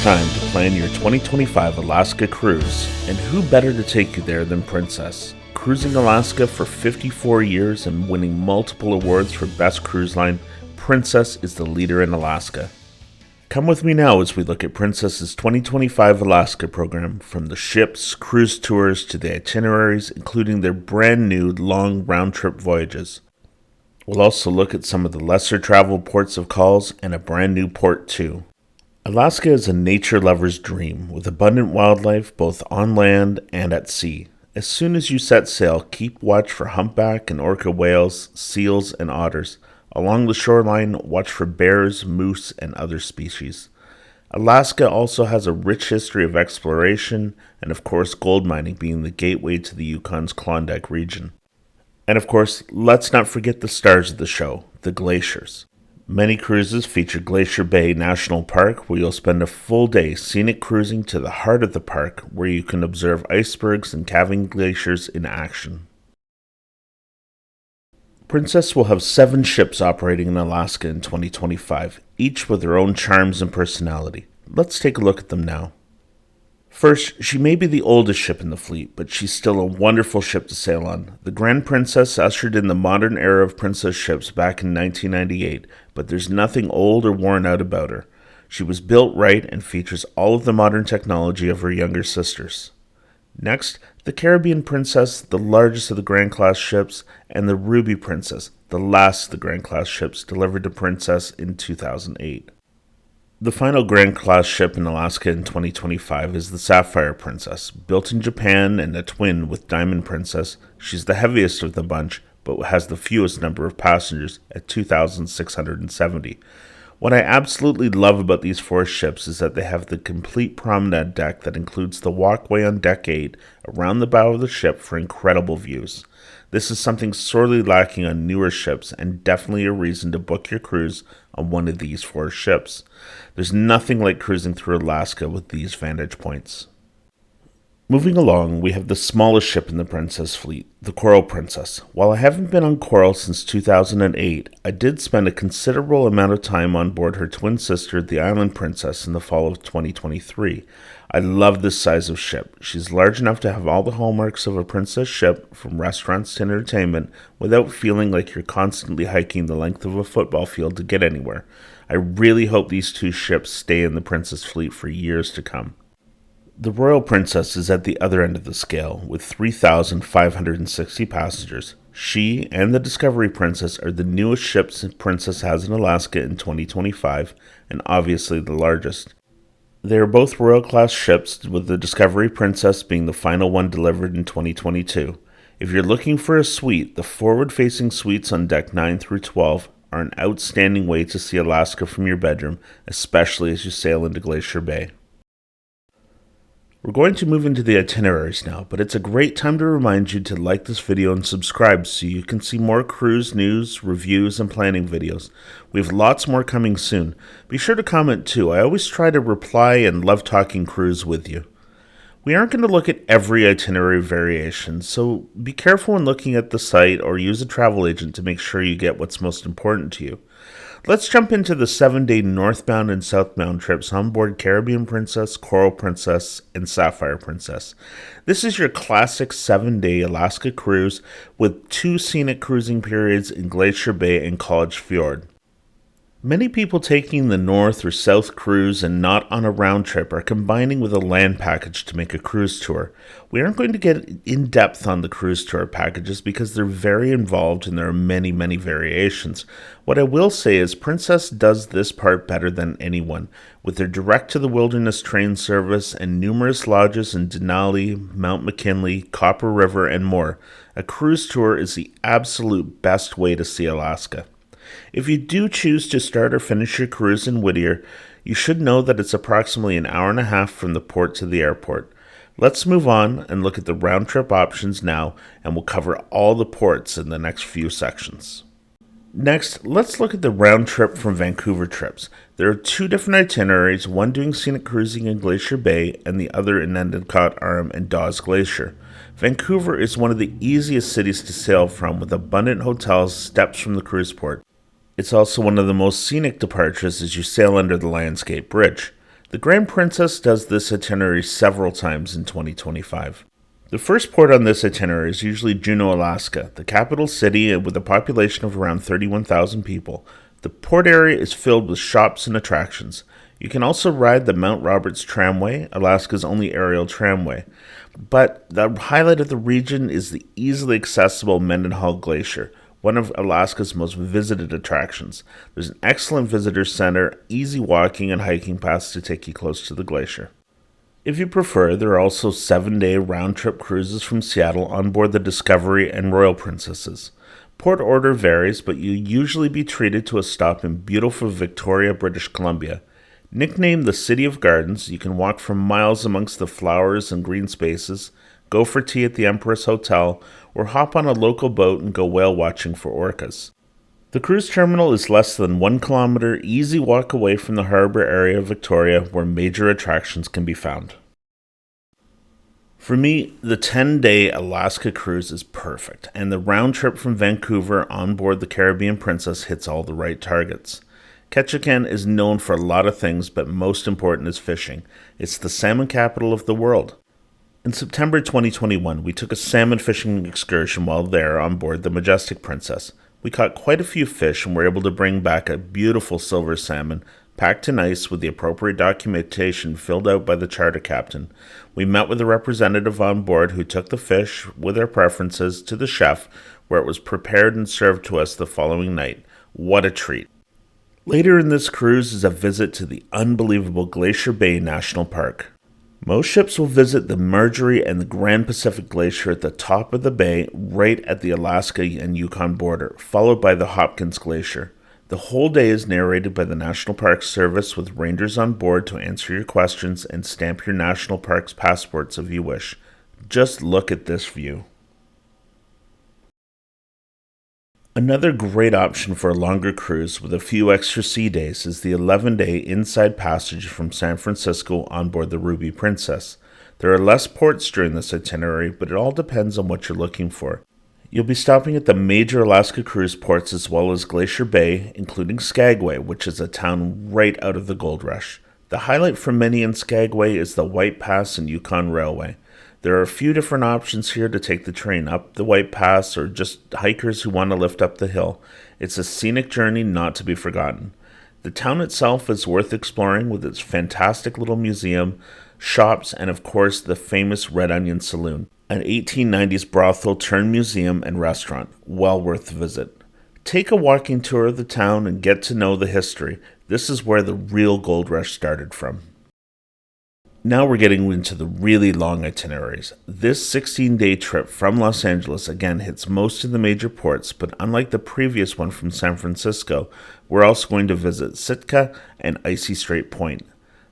time to plan your 2025 Alaska cruise, and who better to take you there than Princess? Cruising Alaska for 54 years and winning multiple awards for Best Cruise Line, Princess is the leader in Alaska. Come with me now as we look at Princess's 2025 Alaska program, from the ships, cruise tours, to the itineraries, including their brand new long round-trip voyages. We'll also look at some of the lesser traveled ports of calls and a brand new port too. Alaska is a nature lover's dream, with abundant wildlife both on land and at sea. As soon as you set sail, keep watch for humpback and orca whales, seals, and otters. Along the shoreline, watch for bears, moose, and other species. Alaska also has a rich history of exploration, and of course gold mining being the gateway to the Yukon's Klondike region. And of course, let's not forget the stars of the show, the glaciers. Many cruises feature Glacier Bay National Park, where you'll spend a full day scenic cruising to the heart of the park, where you can observe icebergs and calving glaciers in action. Princess will have 7 ships operating in Alaska in 2025, each with their own charms and personality. Let's take a look at them now. First, she may be the oldest ship in the fleet, but she's still a wonderful ship to sail on. The Grand Princess ushered in the modern era of Princess ships back in 1998, but there's nothing old or worn out about her. She was built right and features all of the modern technology of her younger sisters. Next, the Caribbean Princess, the largest of the Grand Class ships, and the Ruby Princess, the last of the Grand Class ships delivered to Princess in 2008. The final Grand Class ship in Alaska in 2025 is the Sapphire Princess. Built in Japan and a twin with Diamond Princess, she's the heaviest of the bunch, but has the fewest number of passengers at 2,670. What I absolutely love about these 4 ships is that they have the complete promenade deck that includes the walkway on deck 8 around the bow of the ship for incredible views. This is something sorely lacking on newer ships, and definitely a reason to book your cruise on one of these 4 ships. There's nothing like cruising through Alaska with these vantage points. Moving along, we have the smallest ship in the Princess fleet, the Coral Princess. While I haven't been on Coral since 2008, I did spend a considerable amount of time on board her twin sister, the Island Princess, in the fall of 2023. I love this size of ship. She's large enough to have all the hallmarks of a princess ship, from restaurants to entertainment, without feeling like you're constantly hiking the length of a football field to get anywhere. I really hope these 2 ships stay in the Princess fleet for years to come. The Royal Princess is at the other end of the scale, with 3,560 passengers. She and the Discovery Princess are the newest ships Princess has in Alaska in 2025, and obviously the largest. They are both Royal-class ships, with the Discovery Princess being the final one delivered in 2022. If you're looking for a suite, the forward-facing suites on deck 9 through 12 are an outstanding way to see Alaska from your bedroom, especially as you sail into Glacier Bay. We're going to move into the itineraries now, but it's a great time to remind you to like this video and subscribe so you can see more cruise news, reviews, and planning videos. We have lots more coming soon. Be sure to comment too. I always try to reply and love talking cruise with you. We aren't going to look at every itinerary variation, so be careful when looking at the site or use a travel agent to make sure you get what's most important to you. Let's jump into the 7-day northbound and southbound trips on board Caribbean Princess, Coral Princess, and Sapphire Princess. This is your classic 7-day Alaska cruise with 2 scenic cruising periods in Glacier Bay and College Fjord. Many people taking the north or south cruise and not on a round trip are combining with a land package to make a cruise tour. We aren't going to get in depth on the cruise tour packages because they're very involved and there are many variations. What I will say is Princess does this part better than anyone. With their direct to the wilderness train service and numerous lodges in Denali, Mount McKinley, Copper River, and more, a cruise tour is the absolute best way to see Alaska. If you do choose to start or finish your cruise in Whittier, you should know that it's approximately an hour and a half from the port to the airport. Let's move on and look at the round trip options now, and we'll cover all the ports in the next few sections. Next, let's look at the round trip from Vancouver trips. There are 2 different itineraries, one doing scenic cruising in Glacier Bay and the other in Endicott Arm and Dawes Glacier. Vancouver is one of the easiest cities to sail from, with abundant hotels steps from the cruise port. It's also one of the most scenic departures as you sail under the Landscape Bridge. The Grand Princess does this itinerary several times in 2025. The first port on this itinerary is usually Juneau, Alaska, the capital city with a population of around 31,000 people. The port area is filled with shops and attractions. You can also ride the Mount Roberts Tramway, Alaska's only aerial tramway. But the highlight of the region is the easily accessible Mendenhall Glacier, one of Alaska's most visited attractions. There's an excellent visitor center, easy walking and hiking paths to take you close to the glacier. If you prefer, there are also 7-day round-trip cruises from Seattle on board the Discovery and Royal Princesses. Port order varies, but you'll usually be treated to a stop in beautiful Victoria, British Columbia. Nicknamed the City of Gardens, you can walk for miles amongst the flowers and green spaces, go for tea at the Empress Hotel, or hop on a local boat and go whale watching for orcas. The cruise terminal is less than 1 kilometer easy walk away from the harbor area of Victoria, where major attractions can be found. For me, the 10-day Alaska cruise is perfect, and the round trip from Vancouver on board the Caribbean Princess hits all the right targets. Ketchikan is known for a lot of things, but most important is fishing. It's the salmon capital of the world. In September 2021, we took a salmon fishing excursion while there on board the Majestic Princess. We caught quite a few fish and were able to bring back a beautiful silver salmon, packed in ice with the appropriate documentation filled out by the charter captain. We met with a representative on board who took the fish, with our preferences, to the chef, where it was prepared and served to us the following night. What a treat! Later in this cruise is a visit to the unbelievable Glacier Bay National Park. Most ships will visit the Marjorie and the Grand Pacific Glacier at the top of the bay, right at the Alaska and Yukon border, followed by the Hopkins Glacier. The whole day is narrated by the National Park Service with rangers on board to answer your questions and stamp your National Parks passports if you wish. Just look at this view. Another great option for a longer cruise with a few extra sea days is the 11-day inside passage from San Francisco on board the Ruby Princess. There are less ports during this itinerary, but it all depends on what you're looking for. You'll be stopping at the major Alaska cruise ports as well as Glacier Bay, including Skagway, which is a town right out of the gold rush. The highlight for many in Skagway is the White Pass and Yukon Railway. There are a few different options here to take the train up the White Pass or just hikers who want to lift up the hill. It's a scenic journey not to be forgotten. The town itself is worth exploring with its fantastic little museum, shops, and of course the famous Red Onion Saloon, an 1890s brothel turned museum and restaurant, well worth the visit. Take a walking tour of the town and get to know the history. This is where the real gold rush started from. Now we're getting into the really long itineraries. This 16-day trip from Los Angeles again hits most of the major ports, but unlike the previous one from San Francisco, we're also going to visit Sitka and Icy Strait Point.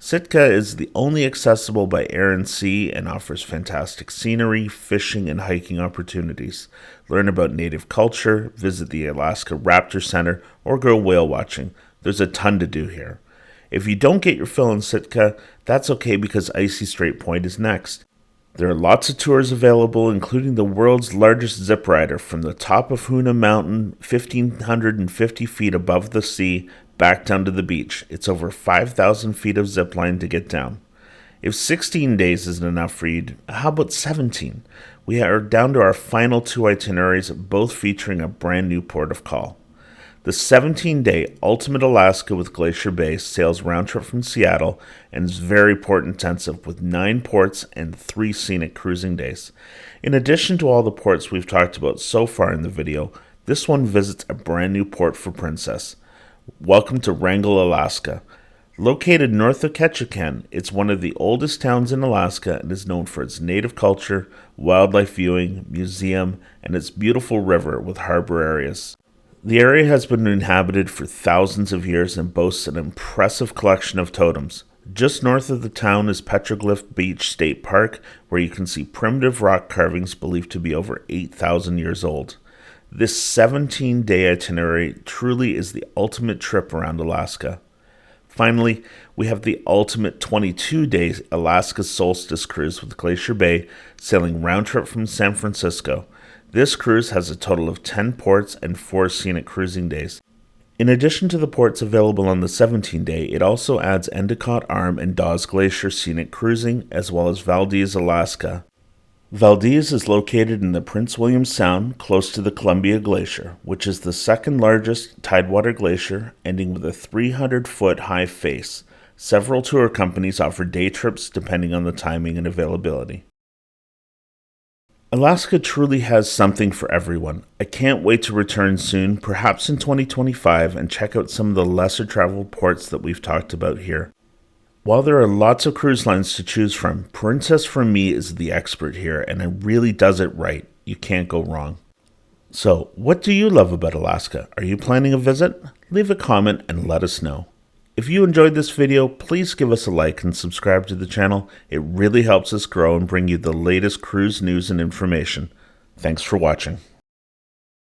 Sitka is the only accessible by air and sea and offers fantastic scenery, fishing, and hiking opportunities. Learn about native culture, visit the Alaska Raptor Center, or go whale watching. There's a ton to do here. If you don't get your fill in Sitka, that's okay because Icy Strait Point is next. There are lots of tours available, including the world's largest zip rider from the top of Hoona Mountain, 1,550 feet above the sea, back down to the beach. It's over 5,000 feet of zip line to get down. If 16 days isn't enough for you, how about 17? We are down to our final 2 itineraries, both featuring a brand new port of call. The 17-day Ultimate Alaska with Glacier Bay sails round trip from Seattle and is very port intensive with 9 ports and 3 scenic cruising days. In addition to all the ports we've talked about so far in the video, this one visits a brand new port for Princess. Welcome to Wrangell, Alaska. Located north of Ketchikan, it's one of the oldest towns in Alaska and is known for its native culture, wildlife viewing, museum, and its beautiful river with harbor areas. The area has been inhabited for thousands of years and boasts an impressive collection of totems. Just north of the town is Petroglyph Beach State Park, where you can see primitive rock carvings believed to be over 8,000 years old. This 17-day itinerary truly is the ultimate trip around Alaska. Finally, we have the ultimate 22-day Alaska Solstice cruise with Glacier Bay, sailing round trip from San Francisco. This cruise has a total of 10 ports and 4 scenic cruising days. In addition to the ports available on the 17-day, it also adds Endicott Arm and Dawes Glacier scenic cruising, as well as Valdez, Alaska. Valdez is located in the Prince William Sound, close to the Columbia Glacier, which is the second largest tidewater glacier, ending with a 300-foot high face. Several tour companies offer day trips depending on the timing and availability. Alaska truly has something for everyone. I can't wait to return soon, perhaps in 2025, and check out some of the lesser traveled ports that we've talked about here. While there are lots of cruise lines to choose from, Princess for me is the expert here, and it really does it right. You can't go wrong. So, what do you love about Alaska? Are you planning a visit? Leave a comment and let us know. If you enjoyed this video, please give us a like and subscribe to the channel. It really helps us grow and bring you the latest cruise news and information. Thanks for watching.